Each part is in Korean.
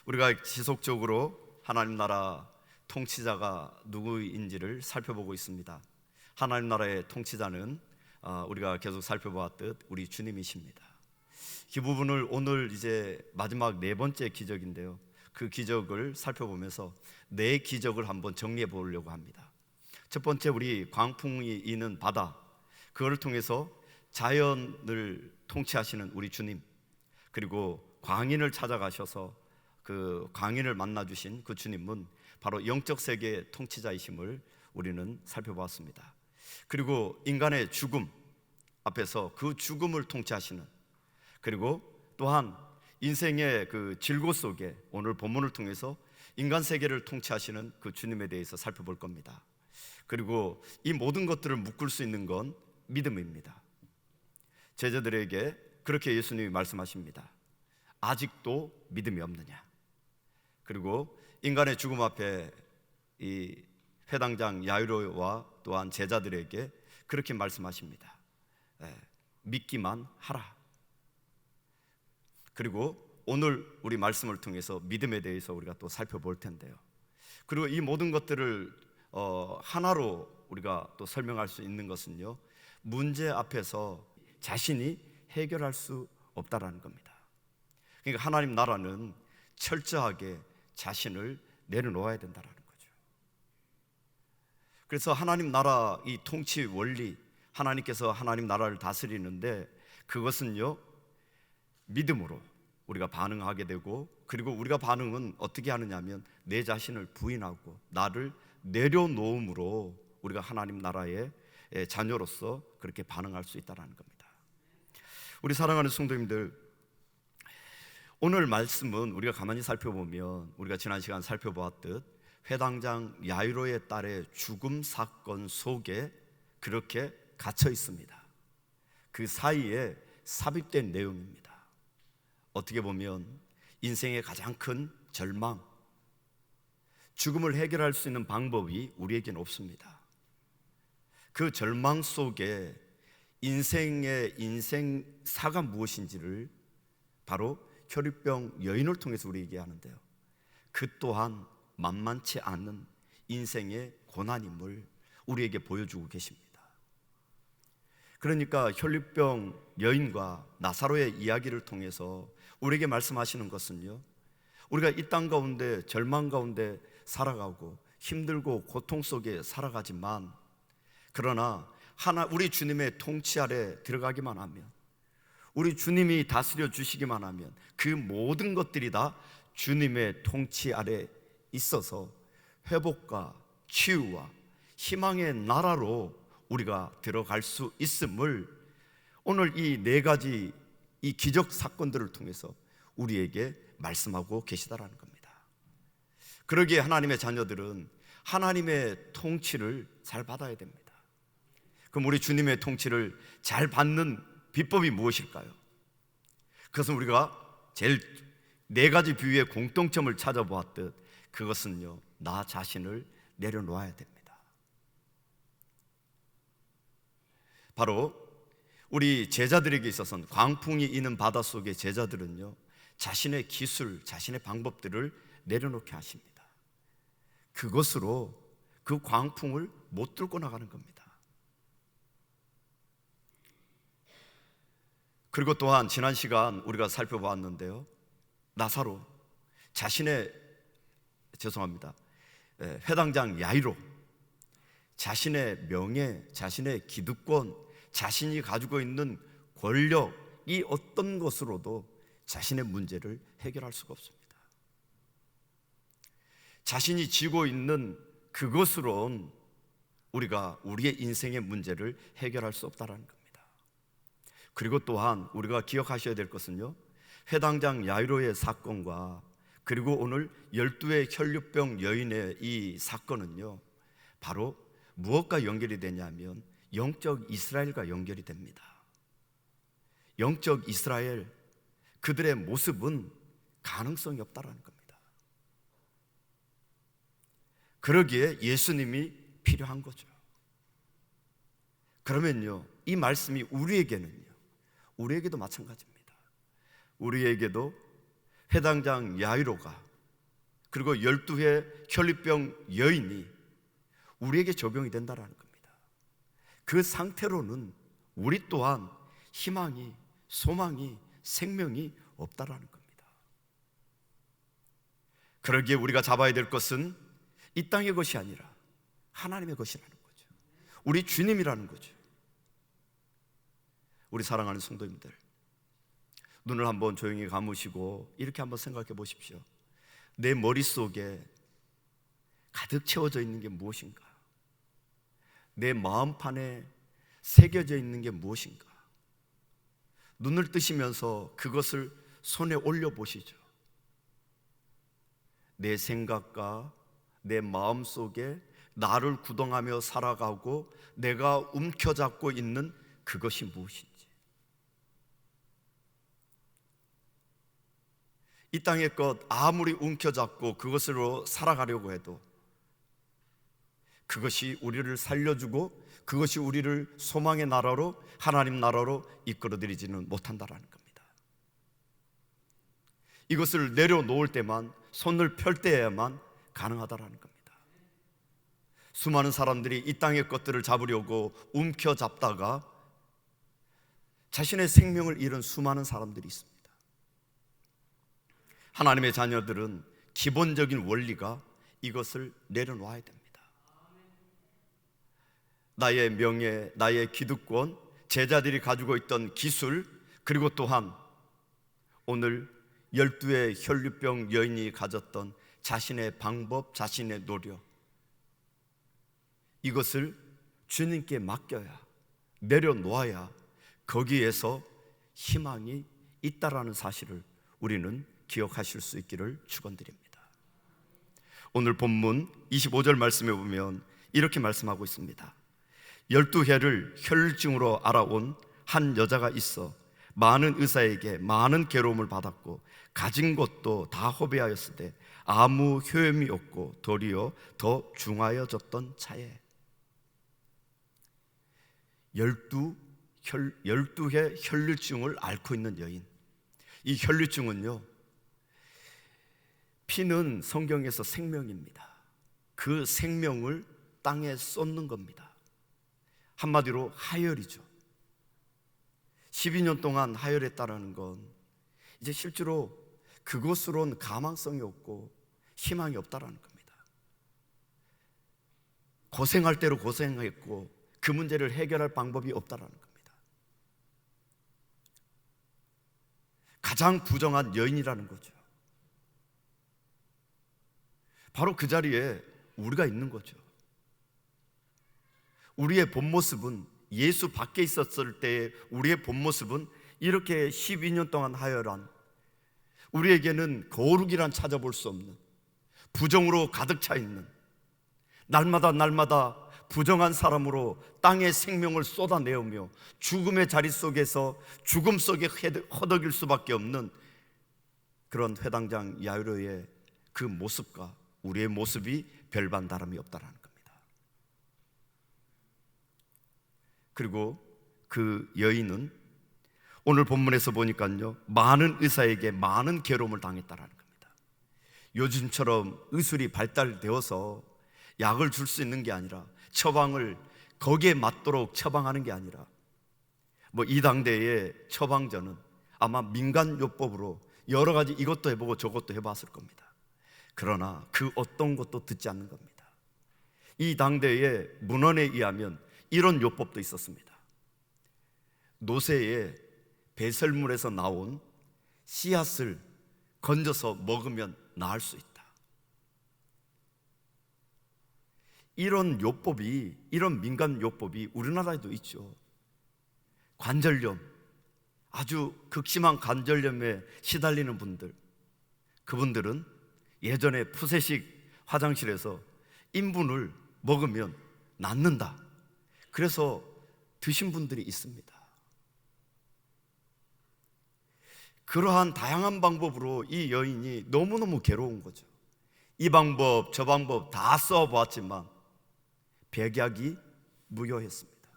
우리가 지속적으로 하나님 나라 통치자가 누구인지를 살펴보고 있습니다. 하나님 나라의 통치자는 우리가 계속 살펴보았듯 우리 주님이십니다. 이 부분을 오늘 이제 마지막 네 번째 기적인데요, 그 기적을 살펴보면서 네 기적을 한번 정리해 보려고 합니다. 첫 번째, 우리 광풍이 이는 바다, 그걸 통해서 자연을 통치하시는 우리 주님, 그리고 광인을 찾아가셔서 그 광인을 만나주신 그 주님은 바로 영적 세계의 통치자이심을 우리는 살펴보았습니다. 그리고 인간의 죽음 앞에서 그 죽음을 통치하시는, 그리고 또한 인생의 그 질고 속에 오늘 본문을 통해서 인간 세계를 통치하시는 그 주님에 대해서 살펴볼 겁니다. 그리고 이 모든 것들을 묶을 수 있는 건 믿음입니다. 제자들에게 그렇게 예수님이 말씀하십니다. 아직도 믿음이 없느냐? 그리고 인간의 죽음 앞에 이 회당장 야이로와 또한 제자들에게 그렇게 말씀하십니다. 믿기만 하라. 그리고 오늘 우리 말씀을 통해서 믿음에 대해서 우리가 또 살펴볼 텐데요, 그리고 이 모든 것들을 하나로 우리가 또 설명할 수 있는 것은요, 문제 앞에서 자신이 해결할 수 없다라는 겁니다. 그러니까 하나님 나라는 철저하게 자신을 내려놓아야 된다라는 거죠. 그래서 하나님 나라 이 통치 원리, 하나님께서 하나님 나라를 다스리는데 그것은요, 믿음으로 우리가 반응하게 되고, 그리고 우리가 반응은 어떻게 하느냐 하면 내 자신을 부인하고 나를 내려놓음으로 우리가 하나님 나라의 자녀로서 그렇게 반응할 수 있다는 겁니다. 우리 사랑하는 성도님들, 오늘 말씀은 우리가 가만히 살펴보면 우리가 지난 시간 살펴보았듯 회당장 야이로의 딸의 죽음 사건 속에 그렇게 갇혀 있습니다. 그 사이에 삽입된 내용입니다. 어떻게 보면 인생의 가장 큰 절망, 죽음을 해결할 수 있는 방법이 우리에게는 없습니다. 그 절망 속에 인생의 인생사가 무엇인지를 바로 혈유병 여인을 통해서 우리에게 하는데요, 그 또한 만만치 않은 인생의 고난임을 우리에게 보여주고 계십니다. 그러니까 혈유병 여인과 나사로의 이야기를 통해서 우리에게 말씀하시는 것은요, 우리가 이 땅 가운데 절망 가운데 살아가고 힘들고 고통 속에 살아가지만, 그러나 우리 주님의 통치 아래 들어가기만 하면, 우리 주님이 다스려 주시기만 하면 그 모든 것들이 다 주님의 통치 아래 있어서 회복과 치유와 희망의 나라로 우리가 들어갈 수 있음을 오늘 이 네 가지 이 기적 사건들을 통해서 우리에게 말씀하고 계시다라는 겁니다. 그러기에 하나님의 자녀들은 하나님의 통치를 잘 받아야 됩니다. 그럼 우리 주님의 통치를 잘 받는 비법이 무엇일까요? 그것은 우리가 제일 네 가지 비유의 공통점을 찾아보았듯 그것은요, 나 자신을 내려놓아야 됩니다. 바로 우리 제자들에게 있어서는 광풍이 이는 바다 속의 제자들은요, 자신의 기술, 자신의 방법들을 내려놓게 하십니다. 그것으로 그 광풍을 못 뚫고 나가는 겁니다. 그리고 또한 지난 시간 우리가 살펴보았는데요, 나사로 회당장 야이로 자신의 명예, 자신의 기득권, 자신이 가지고 있는 권력, 이 어떤 것으로도 자신의 문제를 해결할 수가 없습니다. 자신이 쥐고 있는 그것으로는 우리가 우리의 인생의 문제를 해결할 수 없다는 겁니다. 그리고 또한 우리가 기억하셔야 될 것은요, 회당장 야이로의 사건과 그리고 오늘 12의 혈류병 여인의 이 사건은요, 바로 무엇과 연결이 되냐면 영적 이스라엘과 연결이 됩니다. 영적 이스라엘, 그들의 모습은 가능성이 없다라는 겁니다. 그러기에 예수님이 필요한 거죠. 그러면요, 이 말씀이 우리에게도 마찬가지입니다. 우리에게도 회당장 야이로가 그리고 12회 혈류병 여인이 우리에게 적용이 된다는 겁니다. 그 상태로는 우리 또한 희망이, 소망이, 생명이 없다라는 겁니다. 그러기에 우리가 잡아야 될 것은 이 땅의 것이 아니라 하나님의 것이라는 거죠. 우리 주님이라는 거죠. 우리 사랑하는 성도님들, 눈을 한번 조용히 감으시고 이렇게 한번 생각해 보십시오. 내 머릿속에 가득 채워져 있는 게 무엇인가? 내 마음판에 새겨져 있는 게 무엇인가? 눈을 뜨시면서 그것을 손에 올려 보시죠. 내 생각과 내 마음 속에 나를 구동하며 살아가고 내가 움켜잡고 있는 그것이 무엇인지. 이 땅의 것 아무리 움켜잡고 그것으로 살아가려고 해도 그것이 우리를 살려주고 그것이 우리를 소망의 나라로, 하나님 나라로 이끌어들이지는 못한다라는 겁니다. 이것을 내려놓을 때만, 손을 펼 때에만 가능하다라는 겁니다. 수많은 사람들이 이 땅의 것들을 잡으려고 움켜잡다가 자신의 생명을 잃은 수많은 사람들이 있습니다. 하나님의 자녀들은 기본적인 원리가 이것을 내려놓아야 됩니다. 나의 명예, 나의 기득권, 제자들이 가지고 있던 기술, 그리고 또한 오늘 12의 혈류병 여인이 가졌던 자신의 방법, 자신의 노력, 이것을 주님께 맡겨야, 내려놓아야 거기에서 희망이 있다라는 사실을 우리는 기억하실 수 있기를 축원드립니다. 오늘 본문 25절 말씀에 보면 이렇게 말씀하고 있습니다. 12해를 혈증으로 알아온 한 여자가 있어 많은 의사에게 많은 괴로움을 받았고 가진 것도 다 허비하였으되 아무 효험이 없고 도리어 더 중하여졌던 차에 12해 혈류증을 앓고 있는 여인. 이 혈류증은요, 피는 성경에서 생명입니다. 그 생명을 땅에 쏟는 겁니다. 한마디로 하혈이죠. 12년 동안 하혈했다라는 건 이제 실제로 그것으로는 가망성이 없고 희망이 없다라는 겁니다. 고생할 대로 고생했고 그 문제를 해결할 방법이 없다라는 겁니다. 가장 부정한 여인이라는 거죠. 바로 그 자리에 우리가 있는 거죠. 우리의 본 모습은, 예수 밖에 있었을 때의 우리의 본 모습은 이렇게 12년 동안 하혈한, 우리에게는 거룩이란 찾아볼 수 없는, 부정으로 가득 차 있는, 날마다 부정한 사람으로 땅의 생명을 쏟아내오며 죽음의 자리 속에서 죽음 속에 허덕일 수밖에 없는 그런 회당장 야이로의 그 모습과 우리의 모습이 별반 다름이 없다라는 겁니다. 그리고 그 여인은 오늘 본문에서 보니까요, 많은 의사에게 많은 괴로움을 당했다라는 겁니다. 요즘처럼 의술이 발달되어서 약을 줄 수 있는 게 아니라, 처방을 거기에 맞도록 처방하는 게 아니라, 이 당대의 처방전은 아마 민간요법으로 여러 가지 이것도 해보고 저것도 해봤을 겁니다. 그러나 그 어떤 것도 듣지 않는 겁니다. 이 당대의 문헌에 의하면 이런 요법도 있었습니다. 노새에 배설물에서 나온 씨앗을 건져서 먹으면 나을 수 있다. 이런 요법이, 이런 민간 요법이 우리나라에도 있죠. 관절염, 아주 극심한 관절염에 시달리는 분들, 그분들은 예전에 푸세식 화장실에서 인분을 먹으면 낫는다, 그래서 드신 분들이 있습니다. 그러한 다양한 방법으로 이 여인이 너무너무 괴로운 거죠. 이 방법 저 방법 다 써보았지만 백약이 무효했습니다.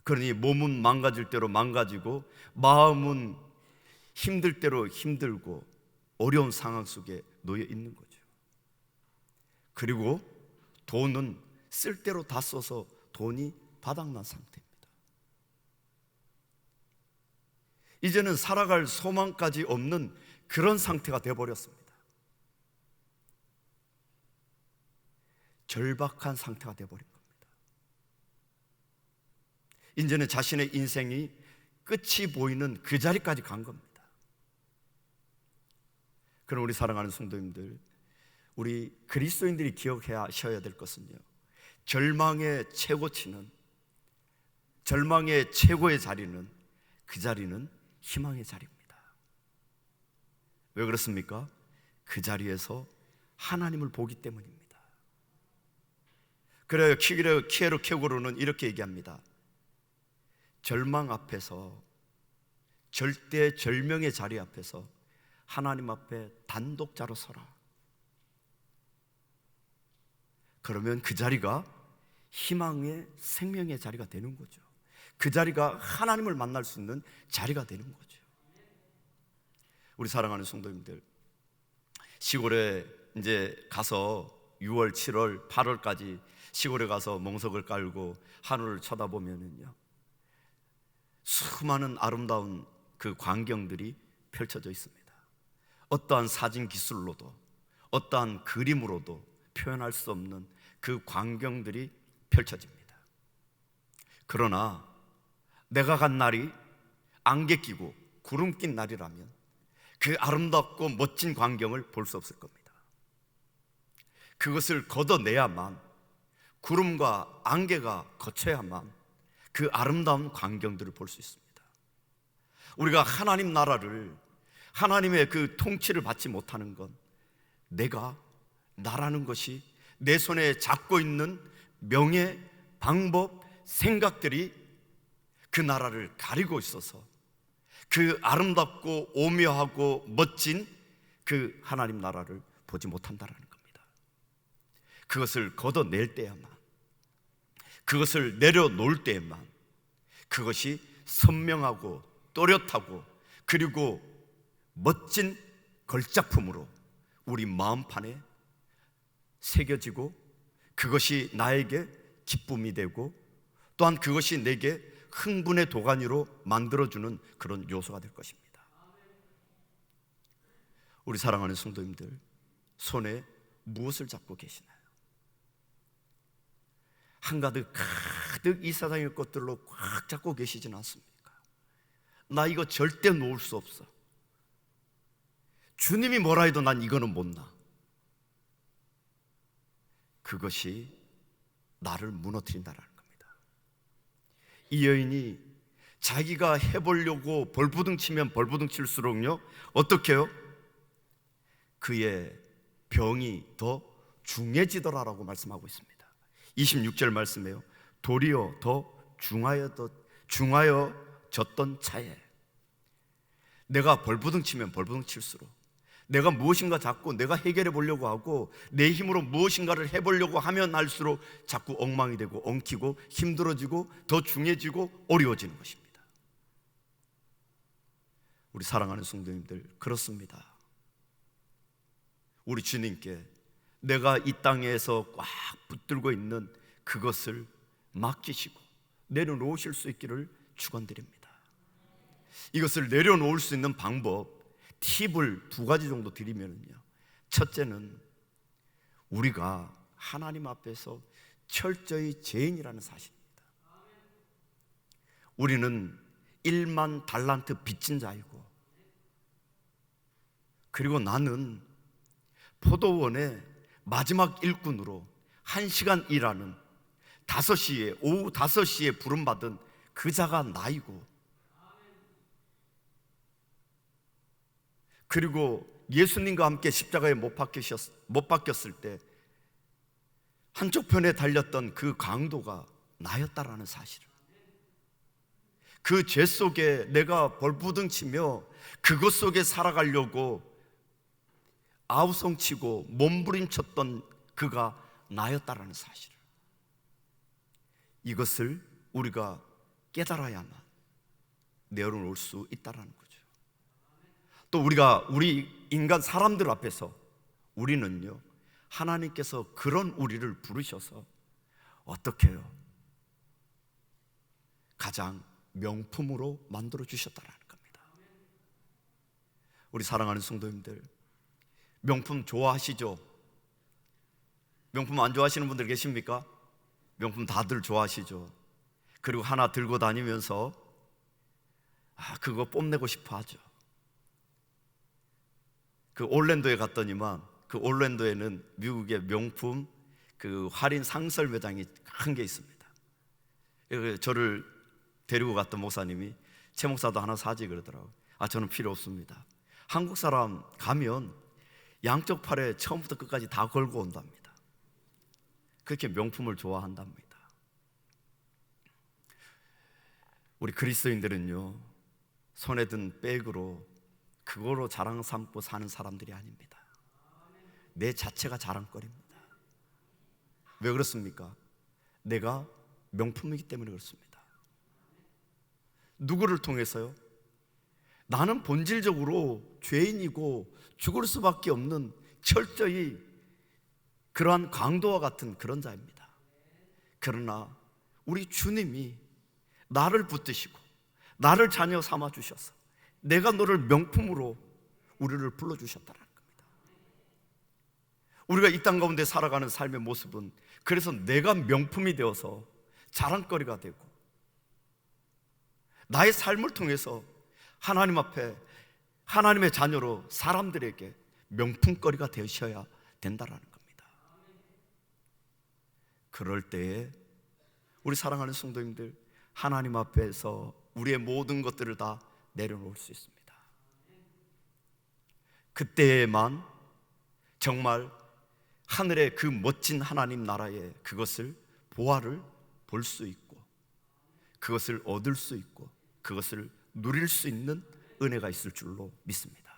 그러니 몸은 망가질 대로 망가지고 마음은 힘들 대로 힘들고 어려운 상황 속에 놓여 있는 거죠. 그리고 돈은 쓸 대로 다 써서 돈이 바닥난 상태입니다. 이제는 살아갈 소망까지 없는 그런 상태가 되어버렸습니다. 절박한 상태가 되어버린 겁니다. 이제는 자신의 인생이 끝이 보이는 그 자리까지 간 겁니다. 그럼 우리 사랑하는 성도님들, 우리 그리스도인들이 기억하셔야 될 것은요, 절망의 최고치는, 절망의 최고의 자리는, 그 자리는 희망의 자리입니다. 왜 그렇습니까? 그 자리에서 하나님을 보기 때문입니다. 그래요. 키에로 켜고로는 이렇게 얘기합니다. 절망 앞에서, 절대 절명의 자리 앞에서 하나님 앞에 단독자로 서라. 그러면 그 자리가 희망의 생명의 자리가 되는 거죠. 그 자리가 하나님을 만날 수 있는 자리가 되는 거죠. 우리 사랑하는 성도님들, 시골에 이제 가서 6월, 7월, 8월까지 시골에 가서 멍석을 깔고 하늘을 쳐다보면은요, 수많은 아름다운 그 광경들이 펼쳐져 있습니다. 어떠한 사진 기술로도, 어떠한 그림으로도 표현할 수 없는 그 광경들이 펼쳐집니다. 그러나 내가 간 날이 안개 끼고 구름 낀 날이라면 그 아름답고 멋진 광경을 볼 수 없을 겁니다. 그것을 걷어내야만, 구름과 안개가 거쳐야만 그 아름다운 광경들을 볼 수 있습니다. 우리가 하나님 나라를, 하나님의 그 통치를 받지 못하는 건 내가, 나라는 것이 내 손에 잡고 있는 명예, 방법, 생각들이 그 나라를 가리고 있어서 그 아름답고 오묘하고 멋진 그 하나님 나라를 보지 못한다는 겁니다. 그것을 걷어낼 때야만, 그것을 내려놓을 때에만 그것이 선명하고 또렷하고 그리고 멋진 걸작품으로 우리 마음판에 새겨지고, 그것이 나에게 기쁨이 되고, 또한 그것이 내게 흥분의 도가니로 만들어주는 그런 요소가 될 것입니다. 우리 사랑하는 성도님들, 손에 무엇을 잡고 계시나요? 한가득 가득 이 세상의 것들로 꽉 잡고 계시지는 않습니까? 나 이거 절대 놓을 수 없어. 주님이 뭐라 해도 난 이거는 못 놔. 그것이 나를 무너뜨린다는 겁니다. 이 여인이 자기가 해보려고 벌부둥 치면 벌부둥 칠수록요, 어떻게 해요? 그의 병이 더 중해지더라라고 말씀하고 있습니다. 26절 말씀해요. 도리어 더 중하여졌던 차에, 내가 벌부둥 치면 벌부둥 칠수록, 내가 무엇인가 자꾸 내가 해결해 보려고 하고 내 힘으로 무엇인가를 해보려고 하면 할수록 자꾸 엉망이 되고 엉키고 힘들어지고 더 중해지고 어려워지는 것입니다. 우리 사랑하는 성도님들, 그렇습니다. 우리 주님께 내가 이 땅에서 꽉 붙들고 있는 그것을 맡기시고 내려놓으실 수 있기를 축원드립니다. 이것을 내려놓을 수 있는 방법, 팁을 2가지 정도 드리면요, 첫째는 우리가 하나님 앞에서 철저히 죄인이라는 사실입니다. 우리는 1만 달란트 빚진 자이고, 그리고 나는 포도원의 마지막 일꾼으로 1시간 일하는 오후 5시에 부름받은 그 자가 나이고, 그리고 예수님과 함께 십자가에 못 박혔을 때 한쪽 편에 달렸던 그 강도가 나였다라는 사실을, 그 죄 속에 내가 벌부둥치며 그것 속에 살아가려고 아우성치고 몸부림쳤던 그가 나였다라는 사실을, 이것을 우리가 깨달아야만 내려놓을 수 있다라는 거죠. 또 우리 인간 사람들 앞에서 우리는요, 하나님께서 그런 우리를 부르셔서 어떻게 해요? 가장 명품으로 만들어 주셨다는 겁니다. 우리 사랑하는 성도님들, 명품 좋아하시죠? 명품 안 좋아하시는 분들 계십니까? 명품 다들 좋아하시죠? 그리고 하나 들고 다니면서 그거 뽐내고 싶어 하죠. 그 올랜도에 갔더니만, 그 올랜도에는 미국의 명품 그 할인 상설 매장이 큰 게 있습니다. 저를 데리고 갔던 목사님이 최 목사도 하나 사지 그러더라고요. 저는 필요 없습니다. 한국 사람 가면 양쪽 팔에 처음부터 끝까지 다 걸고 온답니다. 그렇게 명품을 좋아한답니다. 우리 그리스도인들은요, 손에 든 백으로 그거로 자랑 삼고 사는 사람들이 아닙니다. 내 자체가 자랑거리입니다. 왜 그렇습니까? 내가 명품이기 때문에 그렇습니다. 누구를 통해서요? 나는 본질적으로 죄인이고 죽을 수밖에 없는 철저히 그러한 강도와 같은 그런 자입니다. 그러나 우리 주님이 나를 붙드시고 나를 자녀 삼아 주셔서 내가 너를 명품으로 우리를 불러주셨다는 겁니다. 우리가 이 땅 가운데 살아가는 삶의 모습은 그래서 내가 명품이 되어서 자랑거리가 되고 나의 삶을 통해서 하나님 앞에 하나님의 자녀로 사람들에게 명품거리가 되셔야 된다는 겁니다. 그럴 때에 우리 사랑하는 성도님들, 하나님 앞에서 우리의 모든 것들을 다 내려놓을 수 있습니다. 그때에만 정말 하늘의 그 멋진 하나님 나라의 그것을 보화를 볼 수 있고 그것을 얻을 수 있고 그것을 누릴 수 있는 은혜가 있을 줄로 믿습니다.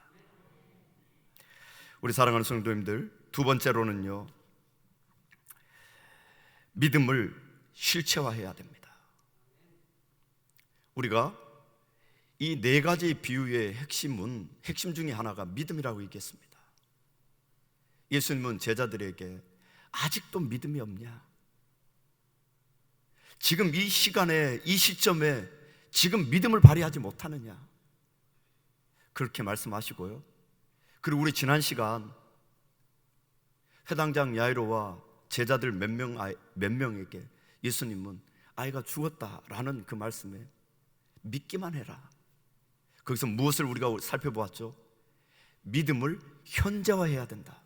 우리 사랑하는 성도님들, 두 번째로는요, 믿음을 실체화해야 됩니다. 우리가 이 네 가지 비유의 핵심 중에 하나가 믿음이라고 얘기했습니다. 예수님은 제자들에게 아직도 믿음이 없냐? 지금 이 시간에, 이 시점에 지금 믿음을 발휘하지 못하느냐? 그렇게 말씀하시고요. 그리고 우리 지난 시간 회당장 야이로와 제자들 몇 명에게 예수님은 아이가 죽었다라는 그 말씀에 믿기만 해라. 거기서 무엇을 우리가 살펴보았죠? 믿음을 현재화해야 된다.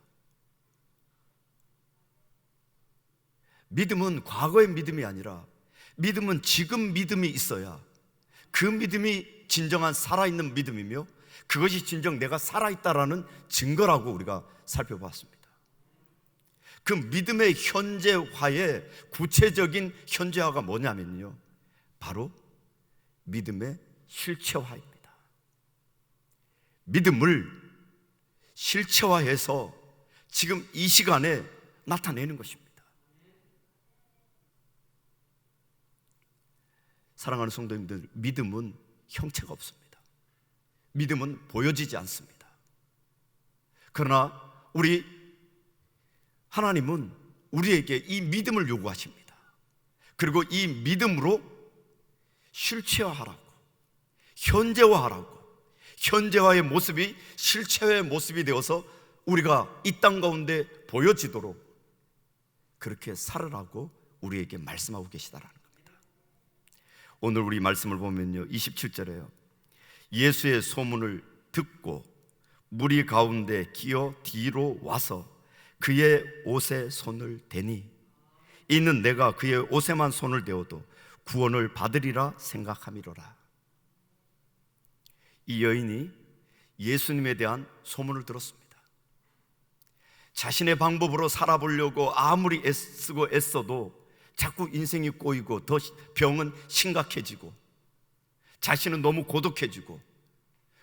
믿음은 과거의 믿음이 아니라 믿음은 지금 믿음이 있어야 그 믿음이 진정한 살아있는 믿음이며 그것이 진정 내가 살아있다라는 증거라고 우리가 살펴보았습니다. 그 믿음의 현재화의 구체적인 현재화가 뭐냐면요, 바로 믿음의 실체화입니다. 믿음을 실체화해서 지금 이 시간에 나타내는 것입니다. 사랑하는 성도님들, 믿음은 형체가 없습니다. 믿음은 보여지지 않습니다. 그러나 우리 하나님은 우리에게 이 믿음을 요구하십니다. 그리고 이 믿음으로 실체화하라고, 현재화하라고, 현재화의 모습이 실체화의 모습이 되어서 우리가 이 땅 가운데 보여지도록 그렇게 살으라고 우리에게 말씀하고 계시다라는 겁니다. 오늘 우리 말씀을 보면요, 27절에요, 예수의 소문을 듣고 무리 가운데 기어 뒤로 와서 그의 옷에 손을 대니 이는 내가 그의 옷에만 손을 대어도 구원을 받으리라 생각함이로라. 이 여인이 예수님에 대한 소문을 들었습니다. 자신의 방법으로 살아보려고 아무리 애쓰고 애써도 자꾸 인생이 꼬이고 더 병은 심각해지고 자신은 너무 고독해지고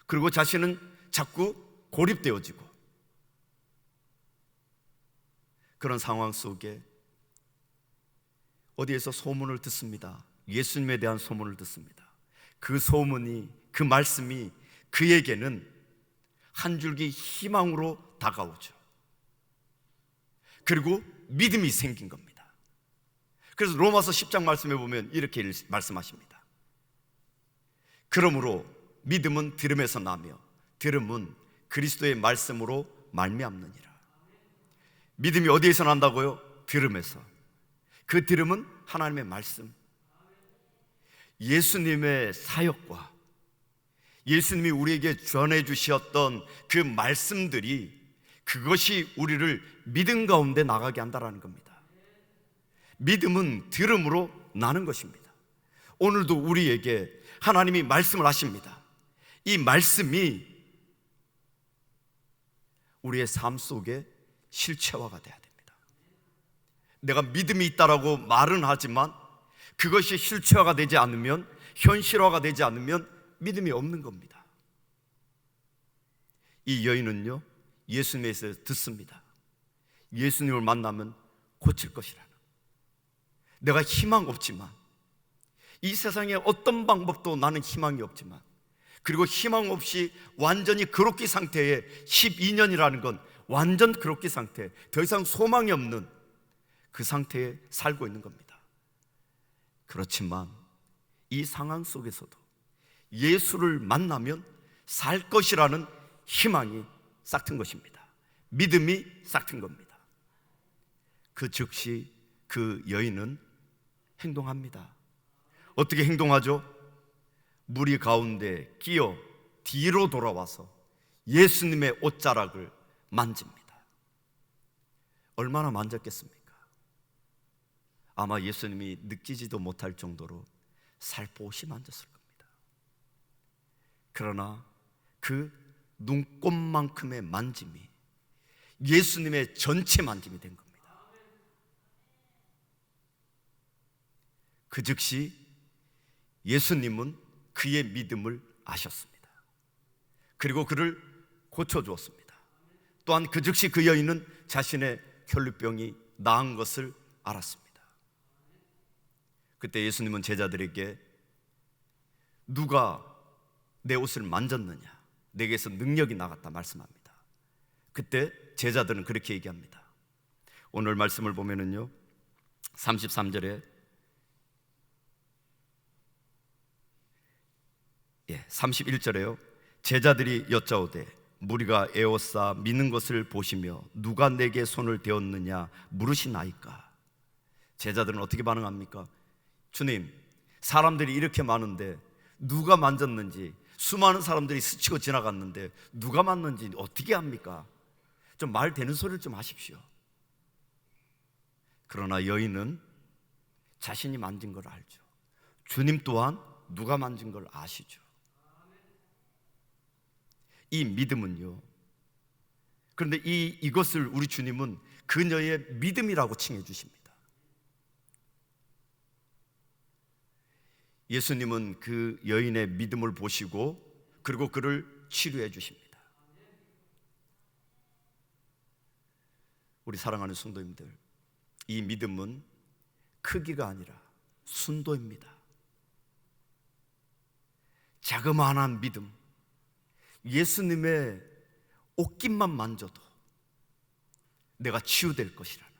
그리고 자신은 자꾸 고립되어지고 그런 상황 속에 어디에서 소문을 듣습니다. 예수님에 대한 소문을 듣습니다. 그 소문이, 그 말씀이 그에게는 한 줄기 희망으로 다가오죠. 그리고 믿음이 생긴 겁니다. 그래서 로마서 10장 말씀에 보면 이렇게 말씀하십니다. 그러므로 믿음은 들음에서 나며 들음은 그리스도의 말씀으로 말미암느니라. 믿음이 어디에서 난다고요? 들음에서. 그 들음은 하나님의 말씀, 예수님의 사역과 예수님이 우리에게 전해주셨던 그 말씀들이, 그것이 우리를 믿음 가운데 나가게 한다는 겁니다. 믿음은 들음으로 나는 것입니다. 오늘도 우리에게 하나님이 말씀을 하십니다. 이 말씀이 우리의 삶 속에 실체화가 돼야 됩니다. 내가 믿음이 있다라고 말은 하지만 그것이 실체화가 되지 않으면, 현실화가 되지 않으면 믿음이 없는 겁니다. 이 여인은요, 예수님에서 듣습니다. 예수님을 만나면 고칠 것이라는. 내가 희망 없지만, 이 세상에 어떤 방법도 나는 희망이 없지만, 그리고 희망 없이 완전히 그로기 상태에 12년이라는 건 완전 그로기 상태, 더 이상 소망이 없는 그 상태에 살고 있는 겁니다. 그렇지만 이 상황 속에서도 예수를 만나면 살 것이라는 희망이 싹튼 것입니다. 믿음이 싹튼 겁니다. 그 즉시 그 여인은 행동합니다. 어떻게 행동하죠? 무리 가운데 끼어 뒤로 돌아와서 예수님의 옷자락을 만집니다. 얼마나 만졌겠습니까? 아마 예수님이 느끼지도 못할 정도로 살포시 만졌을 겁니다. 그러나 그 눈곱만큼의 만짐이 예수님의 전체 만짐이 된 겁니다. 그 즉시 예수님은 그의 믿음을 아셨습니다. 그리고 그를 고쳐주었습니다. 또한 그 즉시 그 여인은 자신의 혈루병이 나은 것을 알았습니다. 그때 예수님은 제자들에게 누가 내 옷을 만졌느냐, 내게서 능력이 나갔다 말씀합니다. 그때 제자들은 그렇게 얘기합니다. 오늘 말씀을 보면은요, 33절에 31절에요 제자들이 여짜오되 무리가 에워싸 미는 것을 보시며 누가 내게 손을 대었느냐 물으시나이까. 제자들은 어떻게 반응합니까? 주님, 사람들이 이렇게 많은데 누가 만졌는지, 수많은 사람들이 스치고 지나갔는데 누가 만졌는지 어떻게 합니까? 좀 말 되는 소리를 좀 하십시오. 그러나 여인은 자신이 만진 걸 알죠. 주님 또한 누가 만진 걸 아시죠. 이 믿음은요, 그런데 이것을 우리 주님은 그녀의 믿음이라고 칭해 주십니다. 예수님은 그 여인의 믿음을 보시고 그리고 그를 치료해 주십니다. 우리 사랑하는 성도님들, 이 믿음은 크기가 아니라 순도입니다. 자그마한 믿음, 예수님의 옷깃만 만져도 내가 치유될 것이라는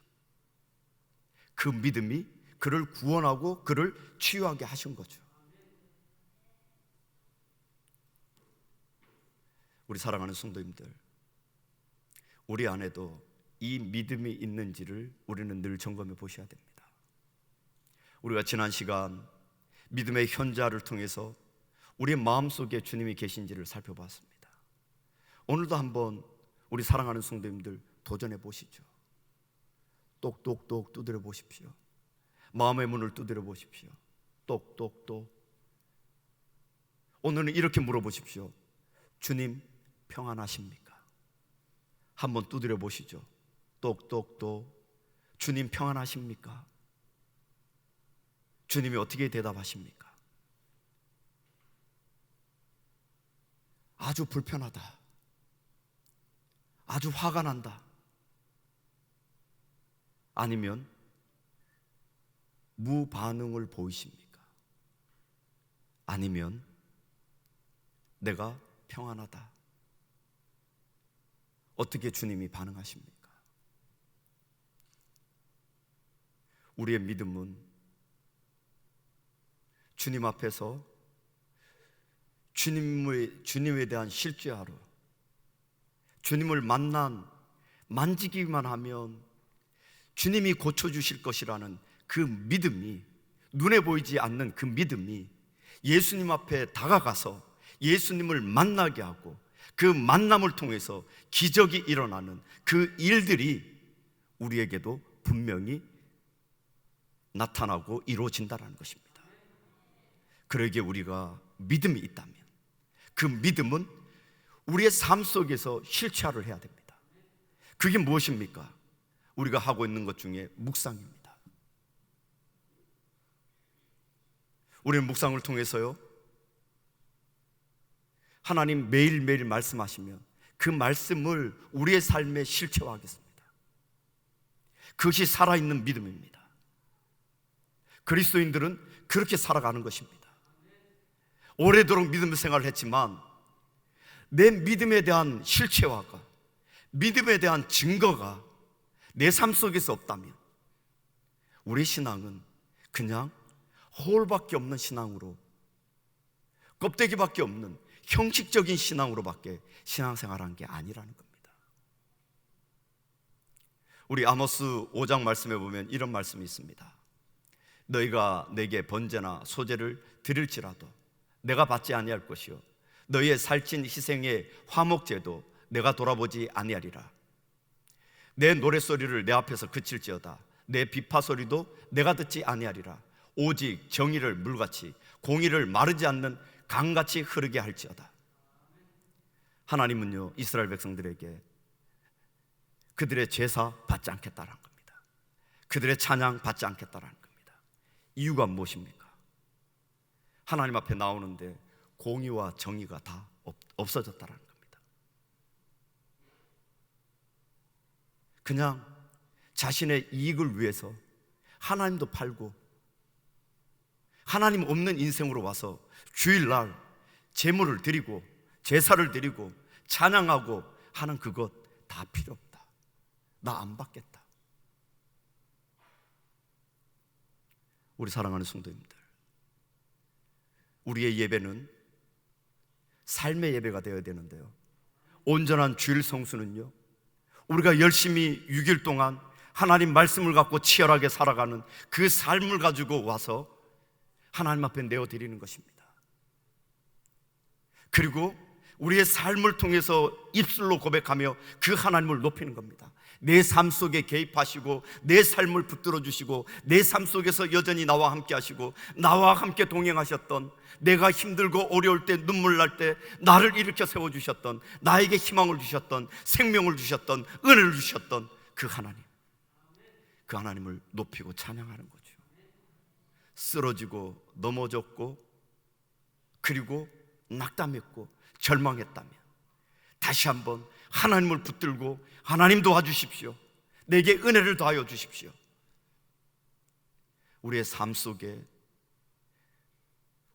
그 믿음이 그를 구원하고 그를 치유하게 하신 거죠. 우리 사랑하는 성도님들, 우리 안에도 이 믿음이 있는지를 우리는 늘 점검해 보셔야 됩니다. 우리가 지난 시간 믿음의 현자를 통해서 우리의 마음속에 주님이 계신지를 살펴봤습니다. 오늘도 한번 우리 사랑하는 성도님들 도전해 보시죠. 똑똑똑 두드려 보십시오. 마음의 문을 두드려 보십시오. 똑똑똑. 오늘은 이렇게 물어보십시오. 주님 평안하십니까? 한번 두드려 보시죠. 똑똑똑. 주님 평안하십니까? 주님이 어떻게 대답하십니까? 아주 불편하다, 아주 화가 난다, 아니면 무반응을 보이십니까? 아니면 내가 평안하다. 어떻게 주님이 반응하십니까? 우리의 믿음은 주님 앞에서 주님에 대한 실제하러, 주님을 만지기만 하면 주님이 고쳐주실 것이라는 그 믿음이, 눈에 보이지 않는 그 믿음이 예수님 앞에 다가가서 예수님을 만나게 하고 그 만남을 통해서 기적이 일어나는 그 일들이 우리에게도 분명히 나타나고 이루어진다는 것입니다. 그러기에 우리가 믿음이 있다면 그 믿음은 우리의 삶 속에서 실체화를 해야 됩니다. 그게 무엇입니까? 우리가 하고 있는 것 중에 묵상입니다. 우리는 묵상을 통해서요, 하나님 매일매일 말씀하시면 그 말씀을 우리의 삶에 실체화하겠습니다. 그것이 살아있는 믿음입니다. 그리스도인들은 그렇게 살아가는 것입니다. 오래도록 믿음 생활을 했지만 내 믿음에 대한 실체화가, 믿음에 대한 증거가 내 삶 속에서 없다면 우리 신앙은 그냥 허울밖에 없는 신앙으로, 껍데기밖에 없는 형식적인 신앙으로밖에 신앙생활한 게 아니라는 겁니다. 우리 아모스 5장 말씀에 보면 이런 말씀이 있습니다. 너희가 내게 번제나 소제를 드릴지라도 내가 받지 아니할 것이요 너희의 살찐 희생의 화목제도 내가 돌아보지 아니하리라. 내 노랫소리를 내 앞에서 그칠지어다 내 비파소리도 내가 듣지 아니하리라. 오직 정의를 물같이 공의를 마르지 않는 강같이 흐르게 할지어다. 하나님은요, 이스라엘 백성들에게 그들의 제사 받지 않겠다는 겁니다. 그들의 찬양 받지 않겠다는 겁니다. 이유가 무엇입니까? 하나님 앞에 나오는데 공의와 정의가 다 없어졌다는 겁니다. 그냥 자신의 이익을 위해서 하나님도 팔고 하나님 없는 인생으로 와서 주일날 제물을 드리고 제사를 드리고 찬양하고 하는 그것 다 필요 없다. 나 안 받겠다. 우리 사랑하는 성도님들, 우리의 예배는 삶의 예배가 되어야 되는데요, 온전한 주일 성수는요, 우리가 열심히 6일 동안 하나님 말씀을 갖고 치열하게 살아가는 그 삶을 가지고 와서 하나님 앞에 내어드리는 것입니다. 그리고 우리의 삶을 통해서 입술로 고백하며 그 하나님을 높이는 겁니다. 내 삶 속에 개입하시고 내 삶을 붙들어 주시고 내 삶 속에서 여전히 나와 함께 하시고 나와 함께 동행하셨던, 내가 힘들고 어려울 때 눈물 날 때 나를 일으켜 세워주셨던, 나에게 희망을 주셨던, 생명을 주셨던, 은혜를 주셨던 그 하나님, 그 하나님을 높이고 찬양하는 거죠. 쓰러지고 넘어졌고 그리고 낙담했고 절망했다면 다시 한번 하나님을 붙들고 하나님 도와주십시오, 내게 은혜를 더하여 주십시오. 우리의 삶 속에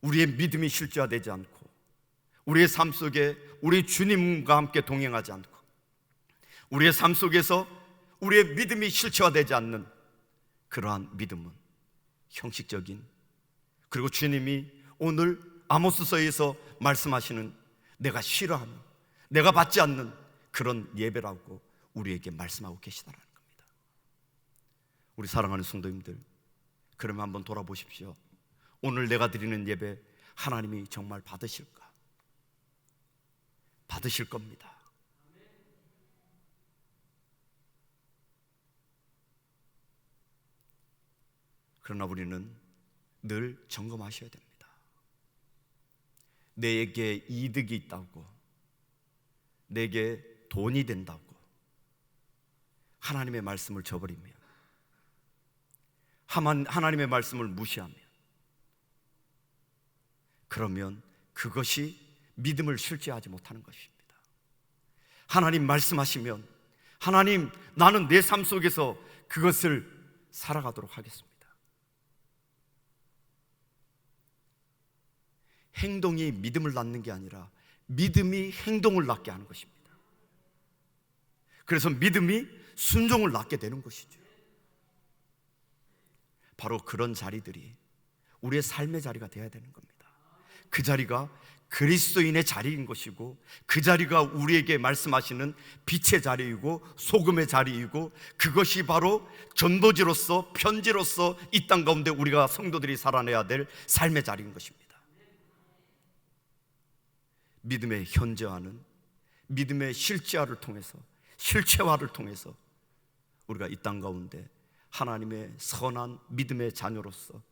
우리의 믿음이 실제화되지 않고 우리의 삶 속에 우리 주님과 함께 동행하지 않고 우리의 삶 속에서 우리의 믿음이 실체화되지 않는 그러한 믿음은 형식적인, 그리고 주님이 오늘 아모스서에서 말씀하시는 내가 싫어하는, 내가 받지 않는 그런 예배라고 우리에게 말씀하고 계시다는 겁니다. 우리 사랑하는 성도님들, 그러면 한번 돌아보십시오. 오늘 내가 드리는 예배 하나님이 정말 받으실까? 받으실 겁니다. 그러나 우리는 늘 점검하셔야 됩니다. 내게 이득이 있다고, 내게 돈이 된다고 하나님의 말씀을 저버리면, 하나님의 말씀을 무시하면, 그러면 그것이 믿음을 실제하지 못하는 것입니다. 하나님 말씀하시면 하나님, 나는 내 삶 속에서 그것을 살아가도록 하겠습니다. 행동이 믿음을 낳는 게 아니라 믿음이 행동을 낳게 하는 것입니다. 그래서 믿음이 순종을 낳게 되는 것이죠. 바로 그런 자리들이 우리의 삶의 자리가 되어야 되는 겁니다. 그 자리가 그리스도인의 자리인 것이고, 그 자리가 우리에게 말씀하시는 빛의 자리이고 소금의 자리이고, 그것이 바로 전도지로서 편지로서 이 땅 가운데 우리가 성도들이 살아내야 될 삶의 자리인 것입니다. 믿음의 현재화는 믿음의 실제화를 통해서, 실체화를 통해서 우리가 이 땅 가운데 하나님의 선한 믿음의 자녀로서,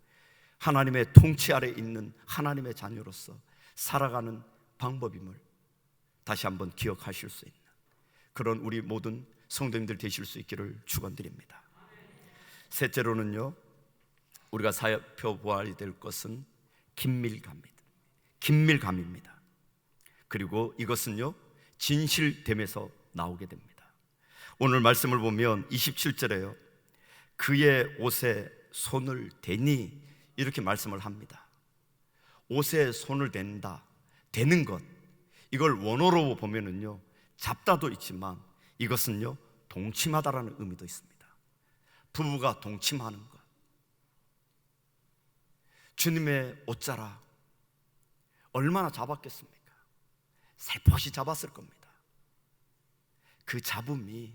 하나님의 통치 아래 있는 하나님의 자녀로서 살아가는 방법임을 다시 한번 기억하실 수 있는 그런 우리 모든 성도님들 되실 수 있기를 축원드립니다. 셋째로는요, 우리가 살펴보아야 될 것은 긴밀감입니다. 그리고 이것은요, 진실됨에서 나오게 됩니다. 오늘 말씀을 보면 27절에요, 그의 옷에 손을 대니, 이렇게 말씀을 합니다. 옷에 손을 댄다, 대는 것, 이걸 원어로 보면은요, 잡다도 있지만 이것은요, 동침하다라는 의미도 있습니다. 부부가 동침하는 것. 주님의 옷자락 얼마나 잡았겠습니까? 살포시 잡았을 겁니다. 그 잡음이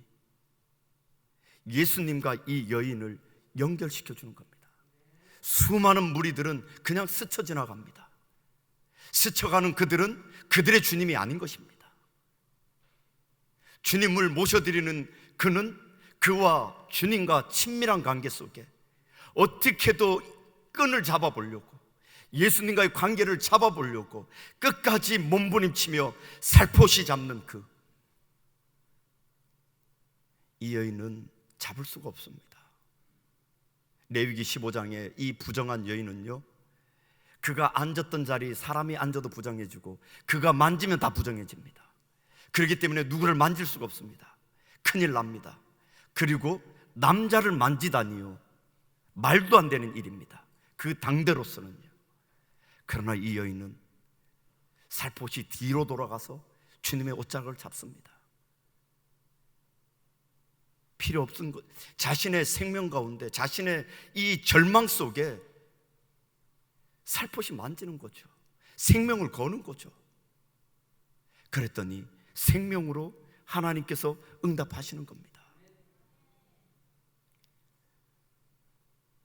예수님과 이 여인을 연결시켜 주는 겁니다. 수많은 무리들은 그냥 스쳐 지나갑니다. 스쳐가는 그들은 그들의 주님이 아닌 것입니다. 주님을 모셔드리는 그는 그와 주님과 친밀한 관계 속에 어떻게도 끈을 잡아보려고, 예수님과의 관계를 잡아보려고 끝까지 몸부림치며 살포시 잡는 이 여인은 잡을 수가 없습니다. 레위기 15장에 이 부정한 여인은요, 그가 앉았던 자리 사람이 앉아도 부정해지고 그가 만지면 다 부정해집니다. 그렇기 때문에 누구를 만질 수가 없습니다. 큰일 납니다. 그리고 남자를 만지다니요, 말도 안 되는 일입니다. 그 당대로서는요. 그러나 이 여인은 살포시 뒤로 돌아가서 주님의 옷자락을 잡습니다. 필요 없은 것, 자신의 생명 가운데, 자신의 이 절망 속에 살포시 만지는 거죠. 생명을 거는 거죠. 그랬더니 생명으로 하나님께서 응답하시는 겁니다.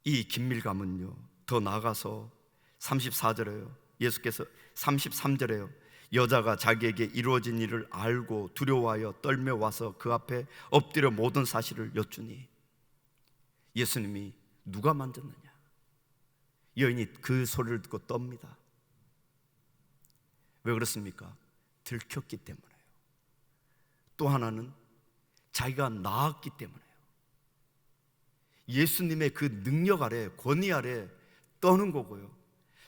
이 긴밀감은요, 더 나아가서 34절에요, 예수께서 33절에요, 여자가 자기에게 이루어진 일을 알고 두려워하여 떨며 와서 그 앞에 엎드려 모든 사실을 여쭈니, 예수님이 누가 만졌느냐? 여인이 그 소리를 듣고 떱니다. 왜 그렇습니까? 들켰기 때문에요. 또 하나는 자기가 나았기 때문에요. 예수님의 그 능력 아래, 권위 아래 떠는 거고요,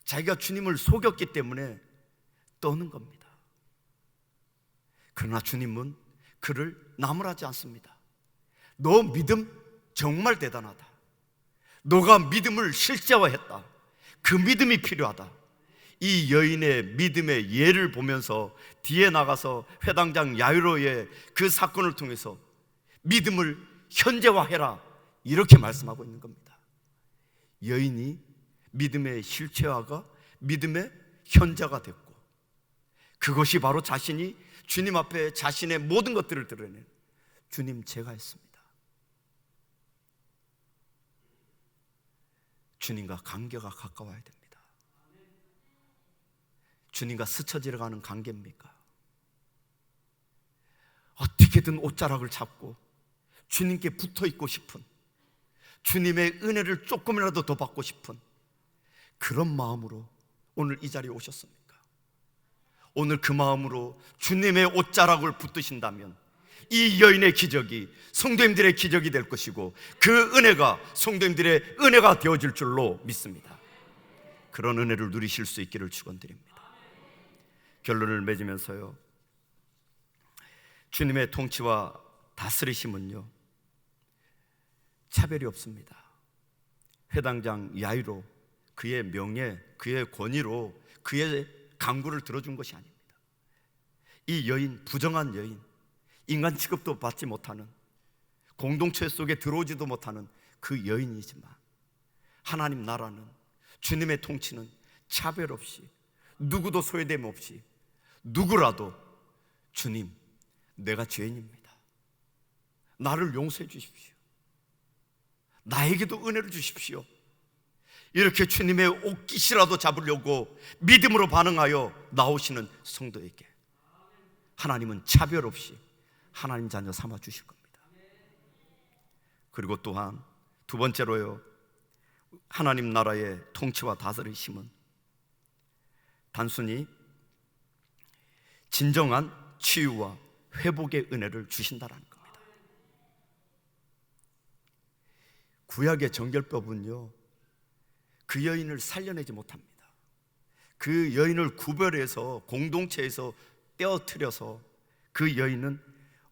자기가 주님을 속였기 때문에 떠는 겁니다. 그러나 주님은 그를 나무라지 않습니다. 너 믿음 정말 대단하다. 너가 믿음을 실제화했다. 그 믿음이 필요하다. 이 여인의 믿음의 예를 보면서 뒤에 나가서 회당장 야이로의 그 사건을 통해서 믿음을 현재화해라, 이렇게 말씀하고 있는 겁니다. 여인이 믿음의 실체화가 믿음의 현자가 됐고, 그것이 바로 자신이 주님 앞에 자신의 모든 것들을 드러낸, 주님 제가 했습니다. 주님과 관계가 가까워야 됩니다. 주님과 스쳐지려가는 관계입니까? 어떻게든 옷자락을 잡고 주님께 붙어 있고 싶은, 주님의 은혜를 조금이라도 더 받고 싶은 그런 마음으로 오늘 이 자리에 오셨습니까? 오늘 그 마음으로 주님의 옷자락을 붙드신다면 이 여인의 기적이 성도님들의 기적이 될 것이고, 그 은혜가 성도님들의 은혜가 되어질 줄로 믿습니다. 그런 은혜를 누리실 수 있기를 축원드립니다. 결론을 맺으면서요, 주님의 통치와 다스리심은요, 차별이 없습니다. 회당장 야이로, 그의 명예, 그의 권위로 그의 간구를 들어준 것이 아닙니다. 이 여인, 부정한 여인, 인간 취급도 받지 못하는, 공동체 속에 들어오지도 못하는 그 여인이지만 하나님 나라는, 주님의 통치는 차별 없이, 누구도 소외됨 없이, 누구라도 주님, 내가 죄인입니다, 나를 용서해 주십시오, 나에게도 은혜를 주십시오, 이렇게 주님의 옷깃이라도 잡으려고 믿음으로 반응하여 나오시는 성도에게 하나님은 차별 없이 하나님 자녀 삼아 주실 겁니다. 그리고 또한 두 번째로요, 하나님 나라의 통치와 다스리심은 단순히 진정한 치유와 회복의 은혜를 주신다는 겁니다. 구약의 정결법은요, 그 여인을 살려내지 못합니다. 그 여인을 구별해서 공동체에서 떼어뜨려서 그 여인은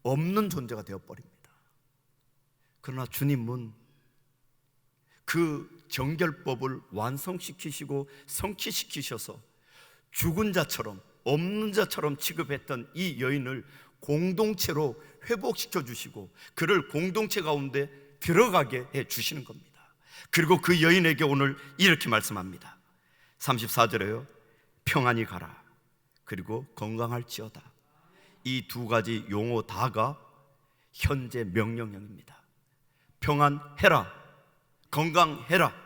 없는 존재가 되어버립니다. 그러나 주님은 그 정결법을 완성시키시고 성취시키셔서 죽은 자처럼, 없는 자처럼 취급했던 이 여인을 공동체로 회복시켜 주시고 그를 공동체 가운데 들어가게 해 주시는 겁니다. 그리고 그 여인에게 오늘 이렇게 말씀합니다. 34절에요, 평안히 가라, 그리고 건강할지어다. 이 두 가지 용어 다가 현재 명령형입니다. 평안해라, 건강해라.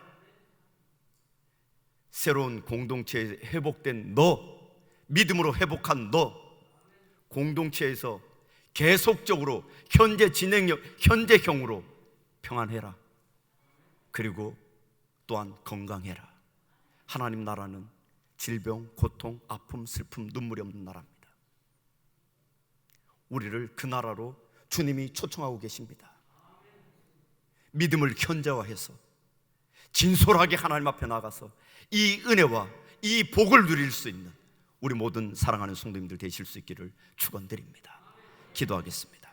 새로운 공동체에 회복된 너, 믿음으로 회복한 너, 공동체에서 계속적으로 현재 진행형, 현재형으로 평안해라, 그리고 또한 건강해라. 하나님 나라는 질병, 고통, 아픔, 슬픔, 눈물이 없는 나라입니다. 우리를 그 나라로 주님이 초청하고 계십니다. 믿음을 현재화해서 진솔하게 하나님 앞에 나가서 이 은혜와 이 복을 누릴 수 있는 우리 모든 사랑하는 성도님들 되실 수 있기를 축원드립니다. 기도하겠습니다.